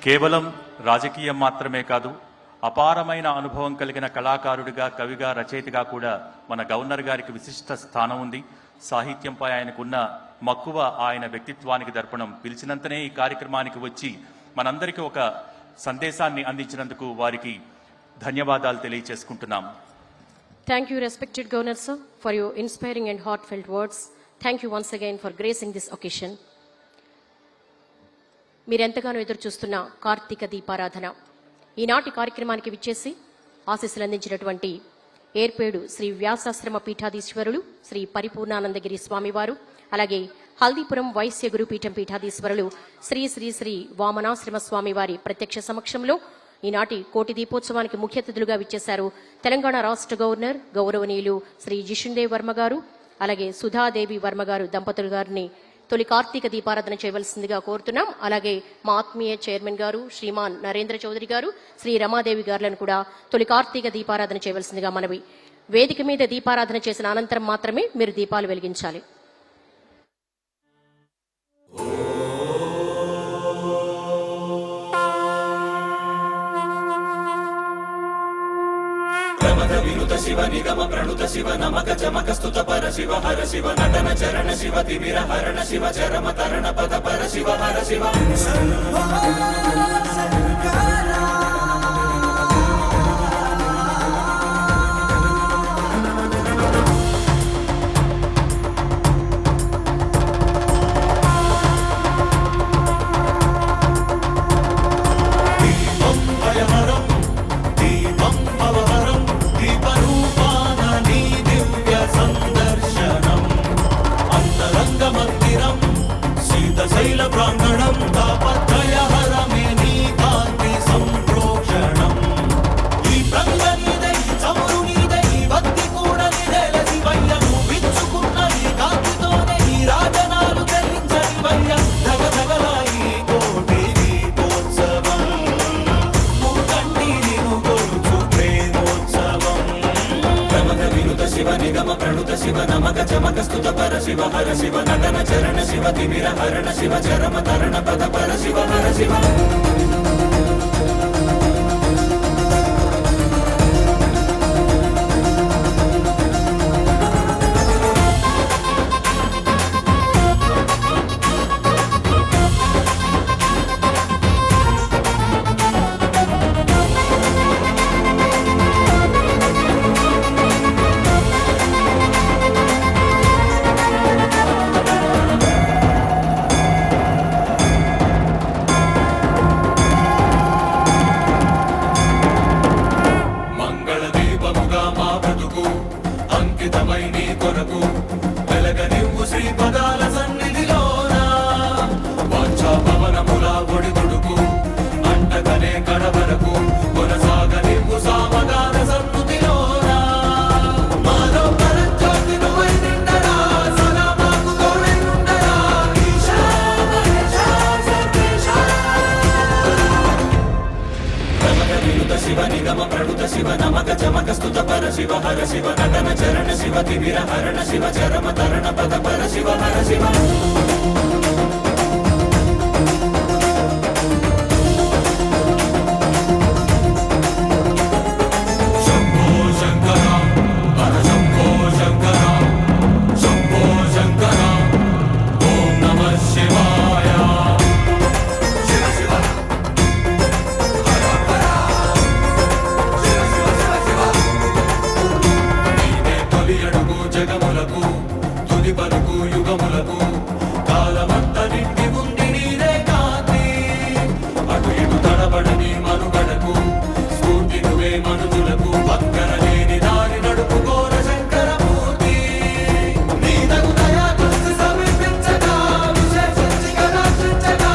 కేవలం రాజకీయం మాత్రమే కాదు, అపారమైన అనుభవం కలిగిన కళాకారుడిగా, కవిగా, రచయితగా కూడా మన గవర్నర్ గారికి విశిష్ట స్థానం ఉంది. సాహిత్యంపై ఆయనకున్న మక్కువ ఆయన వ్యక్తిత్వానికి దర్పణం. పిలిచినంతనే ఈ కార్యక్రమానికి వచ్చి మనందరికీ ఒక సందేశాన్ని అందించినందుకు వారికి ధన్యవాదాలు తెలియజేసుకుంటున్నాం. Thank you, respected Governor sir, for your inspiring and heartfelt words. Thank you once again for gracing this occasion. మీరెంతగానో ఎదురు చూస్తున్న కార్తీక దీపారాధన ఈనాటి కార్యక్రమానికి విచ్చేసి ఆశీస్సులు అందించినటువంటి ఏర్పేడు శ్రీ వ్యాసాశ్రమ పీఠాధీశ్వరులు శ్రీ పరిపూర్ణానందగిరి స్వామివారు, అలాగే హల్దీపురం వైశ్య గురుపీఠం పీఠాధీశ్వరులు శ్రీ శ్రీ శ్రీ వామనాశ్రమ స్వామివారి ప్రత్యక్ష సమక్షంలో ఈనాటి కోటి దీపోత్సవానికి ముఖ్య అతిథులుగా విచ్చేశారు తెలంగాణ రాష్ట్ర గవర్నర్ గౌరవనీయులు శ్రీ జిషుందేవ్ వర్మ గారు, అలాగే సుధాదేవి వర్మ గారు దంపతులు గారిని తొలి కార్తీక దీపారాధన చేయవలసిందిగా కోరుతున్నాం. అలాగే మా ఆత్మీయ చైర్మన్ గారు శ్రీమాన్ నరేంద్ర చౌదరి గారు, శ్రీ రమాదేవి గారులను కూడా తొలి కార్తీక దీపారాధన చేయవలసిందిగా మనవి. వేదిక మీద దీపారాధన చేసిన అనంతరం మాత్రమే మీరు దీపాలు వెలిగించాలి. వినుత శివ నిగమ ప్రణుత శివ నమక చమక స్తుత పర శివ హర శివ నటన చరణ శివ తిమిర హరణ శివ చరమ తరణ పద పర శివ హర శివ శైల ప్రాంగణం తాపత్రయ హరమే నీ కాంతి సంప్రోక్షణం. ఈ ప్రంగ నీదే, చమురు నీదే, ఈ భక్తి కూడా నీదేల శివయ్య. నువ్వు విచ్చుకున్న ఈ కాంతితోనే ఈ రాజనాలు ధరించని వయ్య. ధగధగలాయి కోటి దీపోత్సవం, మూకంటి నిను కొలుచు ప్రేమోత్సవం. ప్రమథ వినుత శివ నిగమ ప్రణుత శివ నమక చమక స్తుత పర శివ హర శివ నటన చరణ శివ తిమిర హరణ శివ చరమ తరణ పద పర శివ హర శివ శివ నమక చమక స్తుత పర శివ హర శివ నటన చరణ శివ తిమిర హరణ శివ చరమ తరణ పద పర శివ హర శివ జగములకు తుది పలుకు యుగములకు కాలమంత నిండి ఉంది నీరే కాంతి. అటు ఇటు తడబడని మనుగడకు స్ఫూర్తి నువ్వే మనుజులకు. పక్కన లేని దారి నడుపుకోర శంకరమూర్తి. నీ తగు దయా దృష్టి సమీపించగా విశేషించి కటాక్షించగా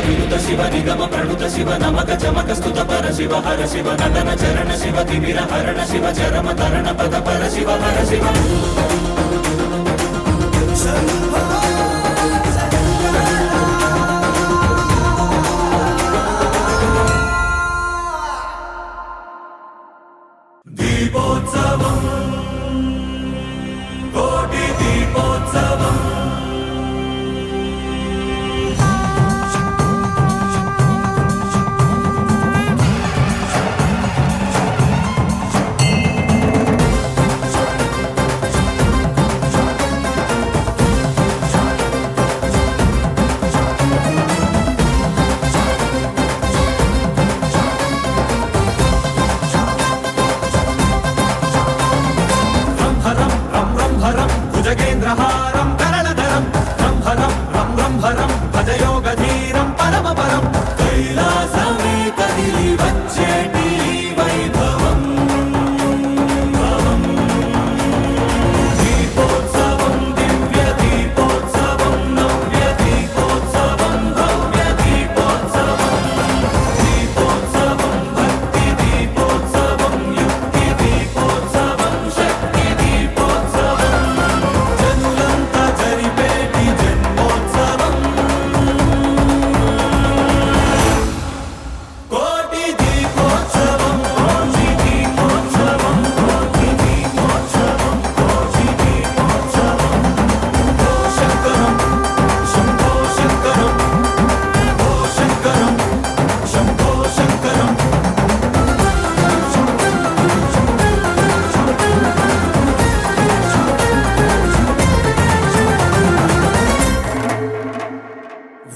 వినుత శివ నిగమ ప్రణుత శివ నమక చమక స్తుత పర శివ హర శివ నటన చరణ శివ తిమిర హరణ శివ చరమ తరణ పద పర శివ హర శివ దీపోత్సవం కోటి దీపోత్సవం. భుజగేంద్రహారం కరళధరం రంహరం రం రంహరం భజయోగధీరం పరమపరం కైలాసమే కదిలి వచ్చేటి ఈ వైభవం దీపోత్సవం దివ్య దీపోత్సవం నవ్య దీపోత్సవం భవ్య దీపోత్సవం దీపోత్సవం భక్తి దీపోత్సవం యుక్తి దీపోత్సవం శక్తి దీపోత్సవం జనులంతా జరిపేటి జన్మోత్సవం కోటి దీపోత్సవం కోటి దీపోత్సవం కోటి దీపోత్సవం కోటి దీపోత్సవం శంకరం శంభో శంకరం ఓ శంకరం శంభో శంకరం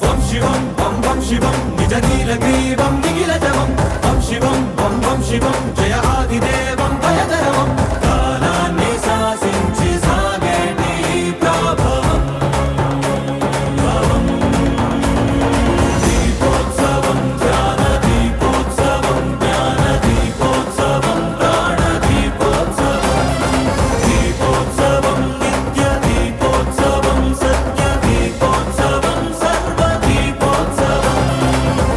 వం శివం వం వం శివం నిజ నీలగ్రీవం నిఖిలజవం వం శివం వం వం శివం జయ ఆదిదేవం భయధరవం కాలాన్ని శాసించి సాగేటి ప్రభావం దీపోత్సవం ధ్యాన దీపోత్సవం జ్ఞాన దీపోత్సవం ప్రాణ దీపోత్సవం దీపోత్సవం నిత్య దీపోత్సవం సత్య దీపోత్సవం సర్వ దీపోత్సవం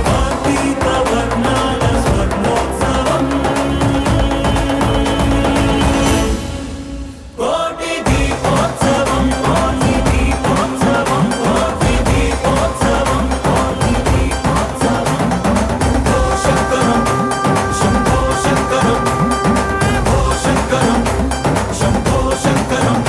కార్తీక వర్ణాల స్వర్ణోత్సవం కోటి దీపోత్సవం కోటి దీపోత్సవం కోటి దీపోత్సవం కోటి దీపోత్సవం ఓ శంకరం శంభో శంకరం ఓ శంకరం శంభో శంకరం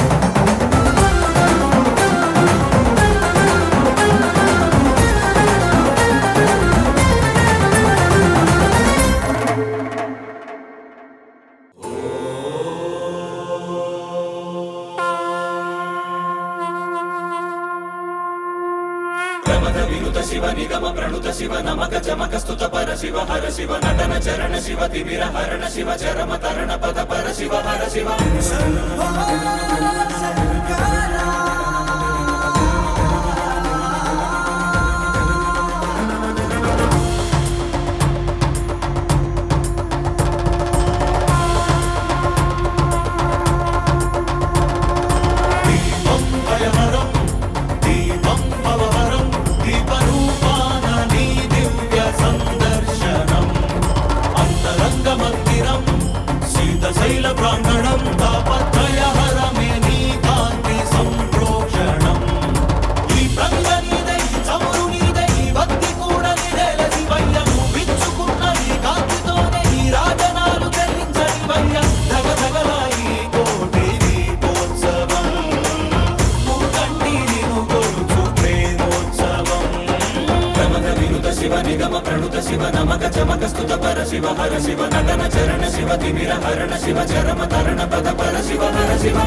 ప్రమద వినుత శివ నిగమ ప్రణుత శివ నమక చమక స్తుత పర శివ హర శివ నటన చరణ శివ తిమిర హరణ శివ చరమ తరణ పద పర శివ హర శివ దీపం భయహరం దీపం భవహరం దీపరూపాన నీ దివ్య సందర్శనం అంతరంగ మందిరం శీతశైల ప్రాంగణం తాపత్రయహరమే నీ కాంతి సంప్రోక్షణం ఈ ప్రంగ నీదై చమురు నీదై ఈ భక్తి కూడా నీదేల శివయ్య నువ్వు విచ్చుకున్న ఈ కాంతితోనే ఈ రాజనాలు చెల్లించనివయ్య ధగ ధగల ఈ కోటి దీపోత్సవం ముకంటిని కొలుచు ప్రేమోత్సవం ప్రమద వినుత శివ నిగమ ప్రణుత శివ నమక చమక స్తుత పర శివ హర శివ నటన చరణ శివ తిమిర హరణ శివ చరమ తరణ పద పర శివ హర శివ